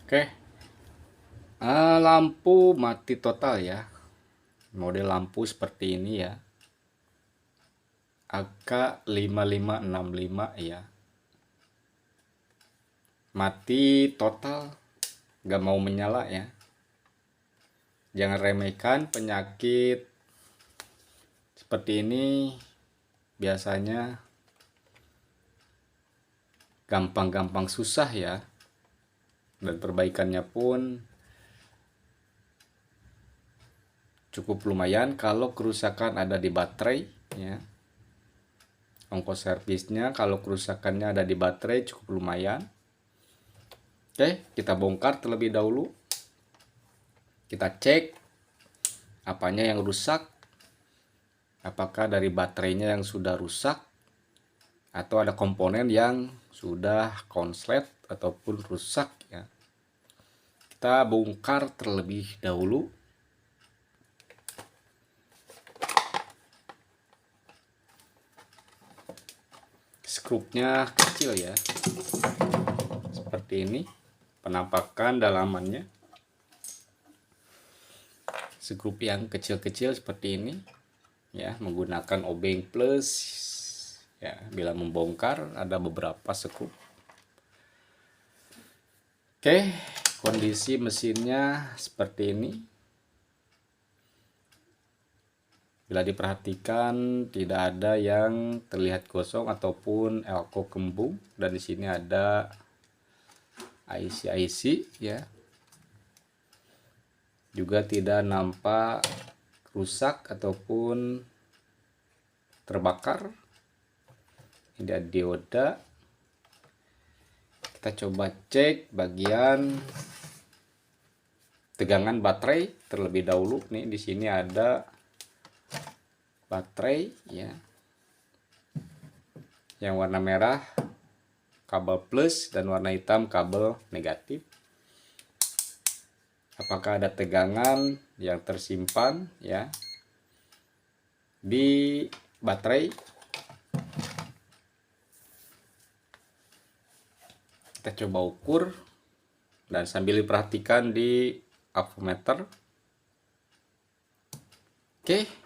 Oke, lampu mati total ya. Model lampu seperti ini ya. AK5565 ya. Mati total, gak mau menyala ya. Jangan remehkan penyakit seperti ini. Biasanya gampang-gampang susah ya. Dan perbaikannya pun cukup lumayan kalau kerusakan ada di baterai ya. Ongkos servisnya kalau kerusakannya ada di baterai cukup lumayan. Oke, kita bongkar terlebih dahulu. Kita cek apanya yang rusak. Apakah dari baterainya yang sudah rusak atau ada komponen yang sudah konslet ataupun rusak ya. Kita bongkar terlebih dahulu. Skrupnya kecil ya, seperti ini penampakan dalamannya. Skrup yang kecil-kecil seperti ini ya, menggunakan obeng plus ya. Bila membongkar ada beberapa skrup. Oke, kondisi mesinnya seperti ini. Bila diperhatikan tidak ada yang terlihat gosong ataupun elko kembung, dan di sini ada IC ya. Juga tidak nampak rusak ataupun terbakar. Ini ada dioda. Kita coba cek bagian tegangan baterai terlebih dahulu. Nih di sini ada baterai ya. Yang warna merah kabel plus dan warna hitam kabel negatif. Apakah ada tegangan yang tersimpan ya di baterai? Kita coba ukur dan sambil diperhatikan di avometer. Oke.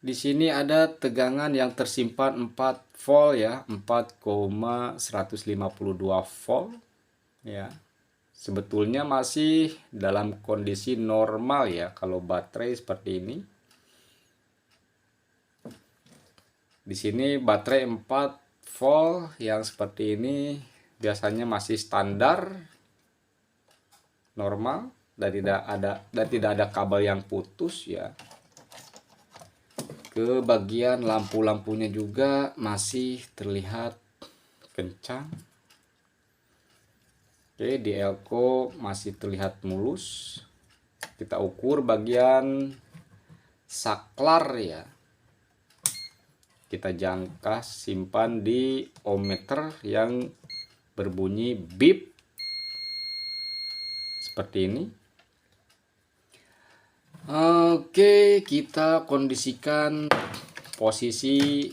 Di sini ada tegangan yang tersimpan 4 volt ya, 4,152 volt ya. Sebetulnya masih dalam kondisi normal ya kalau baterai seperti ini. Di sini baterai 4 volt yang seperti ini biasanya masih standar normal dan tidak ada kabel yang putus ya. Ke bagian lampu-lampunya juga masih terlihat kencang. Oke, di elko masih terlihat mulus. Kita ukur bagian saklar ya. Kita jangka simpan di ohmmeter yang berbunyi beep seperti ini. Oke, kita kondisikan posisi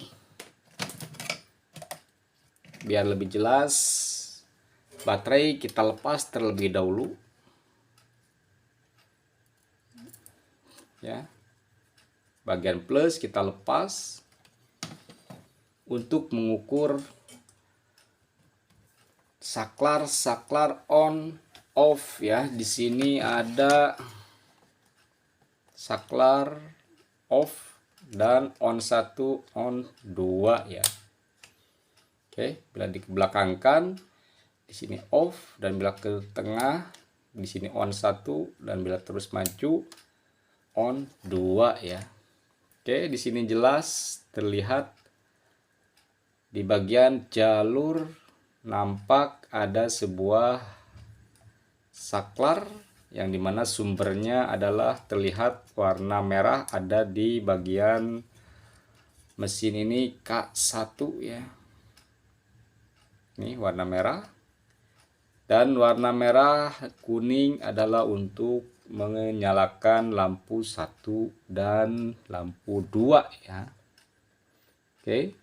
biar lebih jelas. Baterai kita lepas terlebih dahulu ya. Bagian plus kita lepas untuk mengukur saklar on off ya. Di sini ada saklar off dan on 1 on 2 ya. Oke, bila dibelakangkan di sini off, dan bila ke tengah di sini on 1, dan bila terus maju on 2 ya. Oke, di sini jelas terlihat di bagian jalur nampak ada sebuah saklar yang dimana sumbernya adalah terlihat warna merah ada di bagian mesin ini K1 ya. Ini warna merah. Dan warna merah kuning adalah untuk menyalakan lampu 1 dan lampu 2 ya. Oke.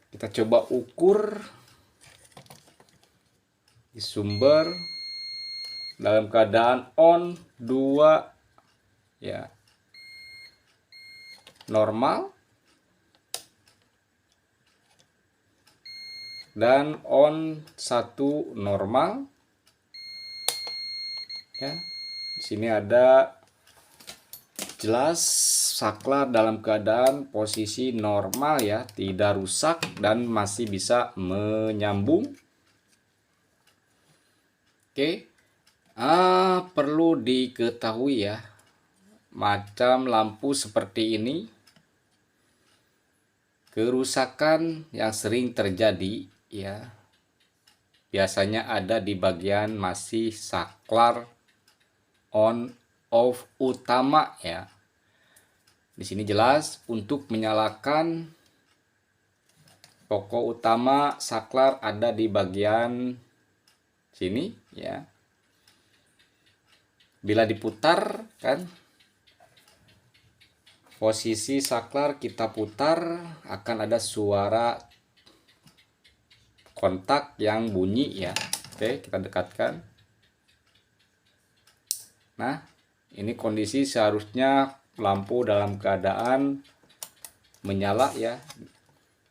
Kita coba ukur di sumber dalam keadaan on 2 ya, normal, dan on 1 normal ya. Di sini ada jelas saklar dalam keadaan posisi normal ya, tidak rusak dan masih bisa menyambung. Oke. Perlu diketahui ya, macam lampu seperti ini, kerusakan yang sering terjadi ya, biasanya ada di bagian masih saklar on off utama ya. Di sini jelas untuk menyalakan pokok utama saklar ada di bagian sini ya. Bila diputar kan, posisi saklar kita putar, akan ada suara kontak yang bunyi ya. Oke, kita dekatkan. Nah, ini kondisi seharusnya lampu dalam keadaan menyala ya,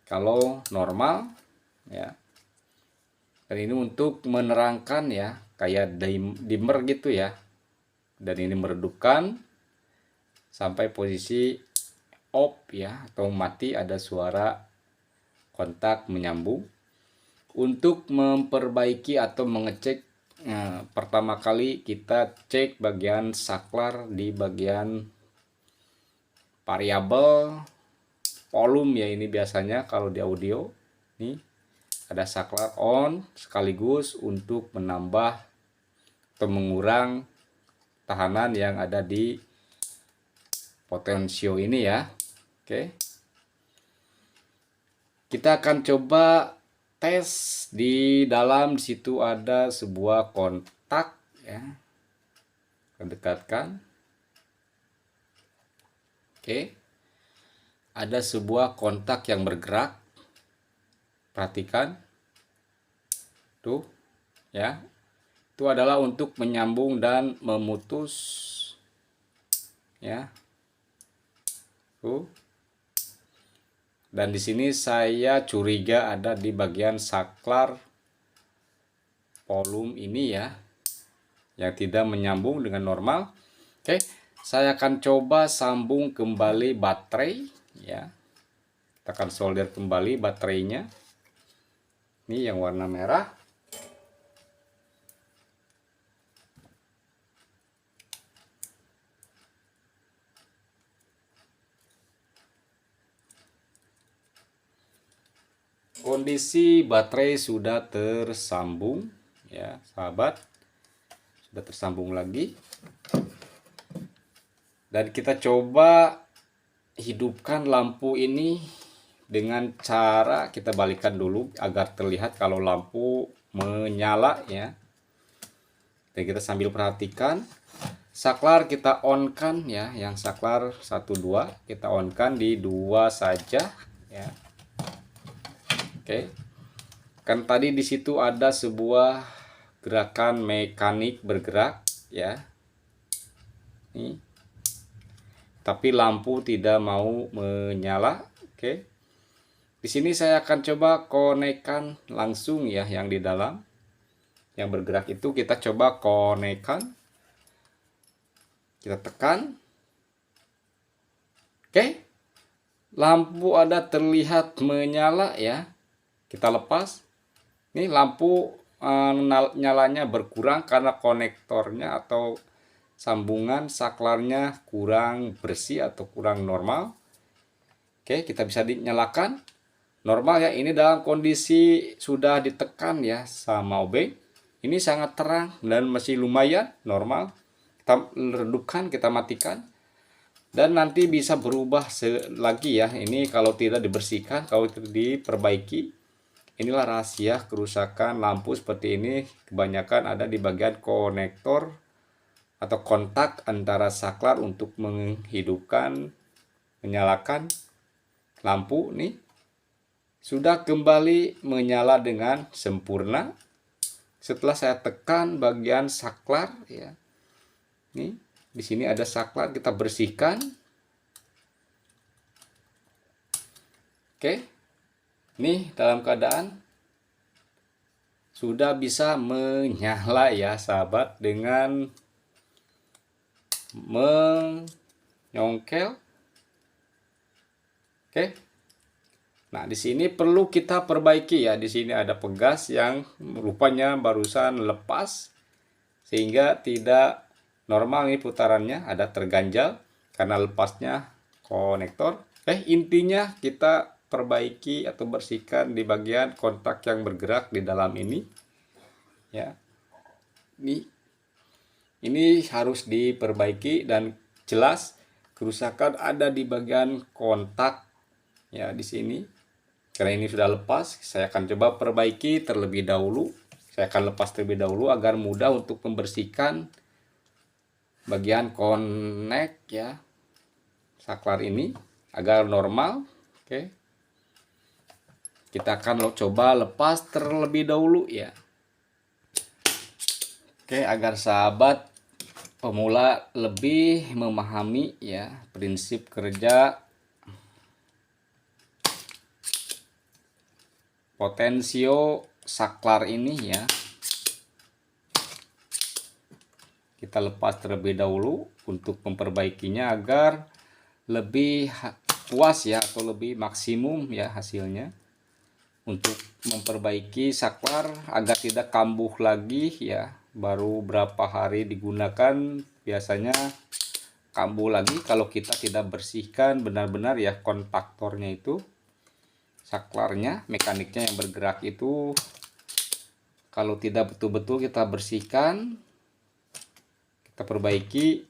kalau normal ya. Dan ini untuk menerangkan ya, kayak dimmer gitu ya. Dan ini meredupkan sampai posisi off ya, atau mati, ada suara kontak menyambung. Untuk memperbaiki atau mengecek, pertama kali kita cek bagian saklar di bagian variabel volume ya. Ini biasanya kalau di audio nih ada saklar on, sekaligus untuk menambah atau mengurang tahanan yang ada di potensio ini ya. Oke, kita akan coba tes di dalam. Situ ada sebuah kontak ya, kita dekatkan. Oke, ada sebuah kontak yang bergerak, perhatikan tuh ya. Itu adalah untuk menyambung dan memutus ya. Dan di sini saya curiga ada di bagian saklar volume ini ya, yang tidak menyambung dengan normal. Oke, saya akan coba sambung kembali baterai ya. Kita akan solder kembali baterainya. Ini yang warna merah. Kondisi baterai sudah tersambung ya sahabat, sudah tersambung lagi. Dan kita coba hidupkan lampu ini dengan cara kita balikkan dulu agar terlihat kalau lampu menyala ya. Dan kita sambil perhatikan saklar kita on kan ya, yang saklar 1 2 kita on kan di 2 saja ya. Oke, kan tadi di situ ada sebuah gerakan mekanik bergerak ya. Nih, tapi lampu tidak mau menyala. Oke, di sini saya akan coba konekkan langsung ya, yang di dalam yang bergerak itu kita coba konekkan. Kita tekan. Oke, lampu ada terlihat menyala ya. Kita lepas. Ini lampu nyalanya berkurang karena konektornya atau sambungan saklarnya kurang bersih atau kurang normal. Oke, kita bisa dinyalakan normal ya. Ini dalam kondisi sudah ditekan ya sama obeng. Ini sangat terang dan masih lumayan normal. Kita redupkan, kita matikan. Dan nanti bisa berubah lagi ya. Ini kalau tidak dibersihkan, kalau tidak diperbaiki. Inilah rahasia kerusakan lampu seperti ini. Kebanyakan ada di bagian konektor atau kontak antara saklar untuk menghidupkan, menyalakan lampu nih. Sudah kembali menyala dengan sempurna. setelah saya tekan bagian saklar ya. Nih, di sini ada saklar, kita bersihkan. Oke. Nih, dalam keadaan sudah bisa menyala ya, sahabat, dengan menyongkel. Oke. Nah, di sini perlu kita perbaiki ya. Di sini ada pegas yang rupanya barusan lepas sehingga tidak normal nih putarannya, ada terganjal karena lepasnya konektor. Intinya kita perbaiki atau bersihkan di bagian kontak yang bergerak di dalam ini. Ya. Ini harus diperbaiki dan jelas kerusakan ada di bagian kontak ya di sini. Karena ini sudah lepas, saya akan coba perbaiki terlebih dahulu. Saya akan lepas terlebih dahulu agar mudah untuk membersihkan bagian konek ya, saklar ini agar normal. Oke. Kita akan coba lepas terlebih dahulu ya. Oke, agar sahabat pemula lebih memahami ya prinsip kerja potensio saklar ini ya. Kita lepas terlebih dahulu untuk memperbaikinya agar lebih puas ya, atau lebih maksimum ya hasilnya. Untuk memperbaiki saklar agar tidak kambuh lagi ya. Baru berapa hari digunakan biasanya kambuh lagi kalau kita tidak bersihkan benar-benar ya kontaktornya itu. Saklarnya, mekaniknya yang bergerak itu, kalau tidak betul-betul kita bersihkan, kita perbaiki,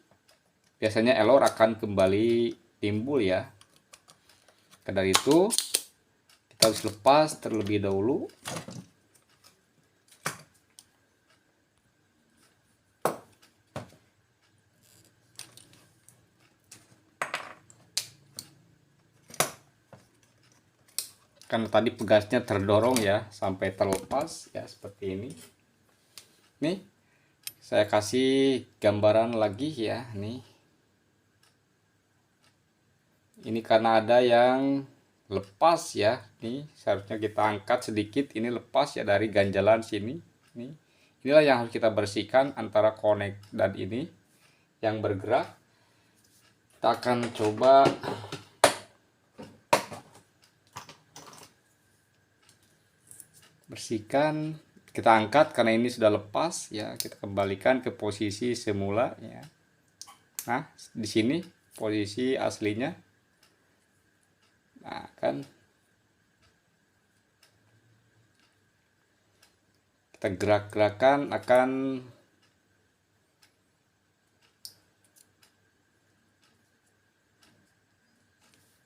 biasanya error akan kembali timbul ya. Karena itu kita harus lepas terlebih dahulu. Karena tadi pegasnya terdorong ya sampai terlepas ya, seperti ini. Nih, saya kasih gambaran lagi ya nih. Ini karena ada yang lepas ya. Nih, seharusnya kita angkat sedikit, ini lepas ya dari ganjalan sini. Nih. Inilah yang harus kita bersihkan antara konek dan ini yang bergerak. Kita akan coba bersihkan, kita angkat karena ini sudah lepas ya, kita kembalikan ke posisi semula ya. Nah, di sini posisi aslinya. Nah, kan kita gerak-gerakan akan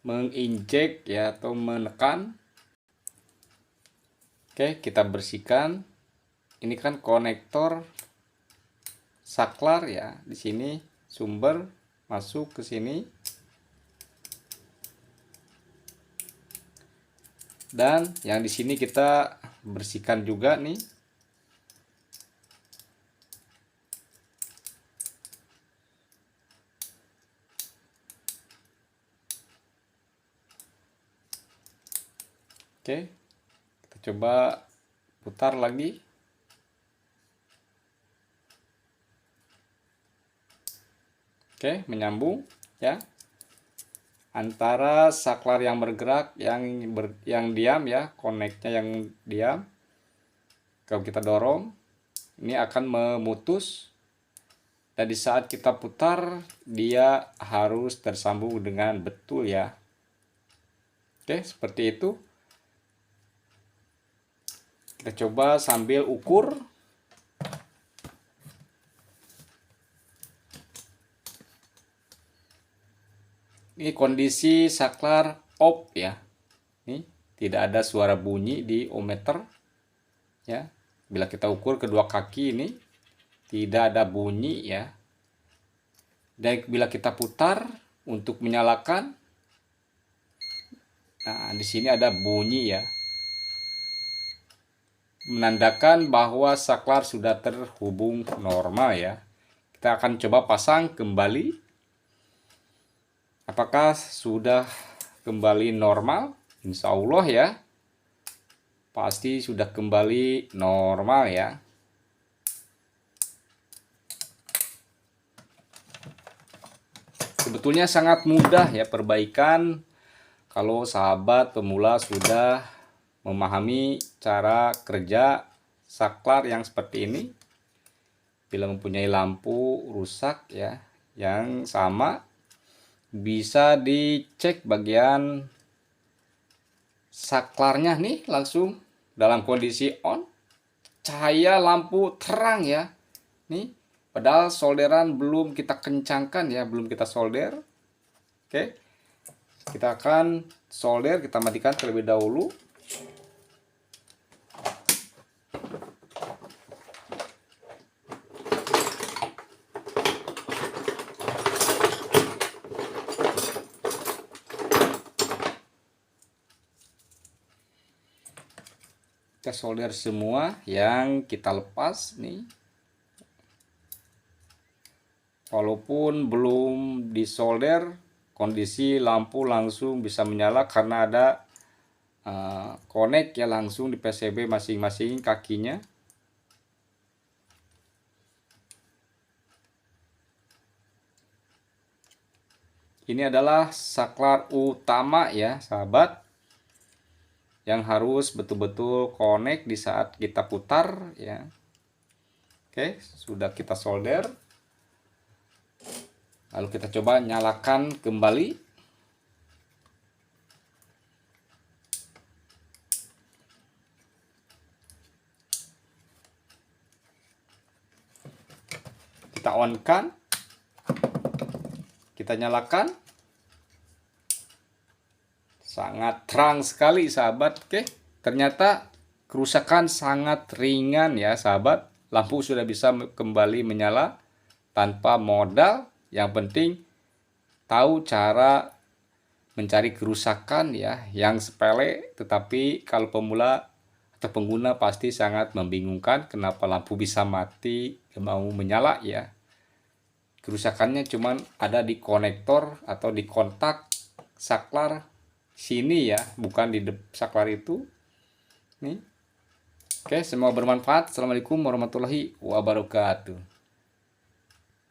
menginjek ya atau menekan. Oke, kita bersihkan. Ini kan konektor saklar ya. Di sini sumber masuk ke sini. Dan yang di sini kita bersihkan juga nih. Oke. Coba putar lagi. Oke, menyambung ya. Antara saklar yang bergerak yang diam ya, koneknya yang diam. Kalau kita dorong, ini akan memutus. Dan di saat kita putar, dia harus tersambung dengan betul ya. Oke, seperti itu. Kita coba sambil ukur. Ini kondisi saklar off ya. Ini tidak ada suara bunyi di ohmmeter ya. Bila kita ukur kedua kaki ini tidak ada bunyi ya. Dan bila kita putar untuk menyalakan, nah di sini ada bunyi ya. menandakan bahwa saklar sudah terhubung normal ya. Kita akan coba pasang kembali. Apakah sudah kembali normal? Insya Allah ya. Pasti sudah kembali normal ya. Sebetulnya sangat mudah ya perbaikan kalau sahabat pemula sudah memahami cara kerja saklar yang seperti ini. Bila mempunyai lampu rusak ya yang sama, bisa dicek bagian saklarnya nih langsung dalam kondisi on, cahaya lampu terang ya nih, padahal solderan belum kita kencangkan ya, belum kita solder. Oke, kita akan solder, kita matikan terlebih dahulu. Kita solder semua yang kita lepas nih. Walaupun belum disolder, kondisi lampu langsung bisa menyala karena ada connect ya langsung di PCB masing-masing kakinya. Ini adalah saklar utama ya sahabat, yang harus betul-betul connect di saat kita putar ya. Oke, sudah kita solder. Lalu kita coba nyalakan kembali. Kita on-kan. Kita nyalakan. Sangat terang sekali sahabat. Oke, ternyata kerusakan sangat ringan ya sahabat. Lampu sudah bisa kembali menyala tanpa modal. Yang penting tahu cara mencari kerusakan ya, yang sepele tetapi kalau pemula atau pengguna pasti sangat membingungkan kenapa lampu bisa mati mau menyala ya. Kerusakannya cuman ada di konektor atau di kontak saklar sini ya, bukan di saklar itu nih. Oke, semoga bermanfaat. Assalamualaikum warahmatullahi wabarakatuh.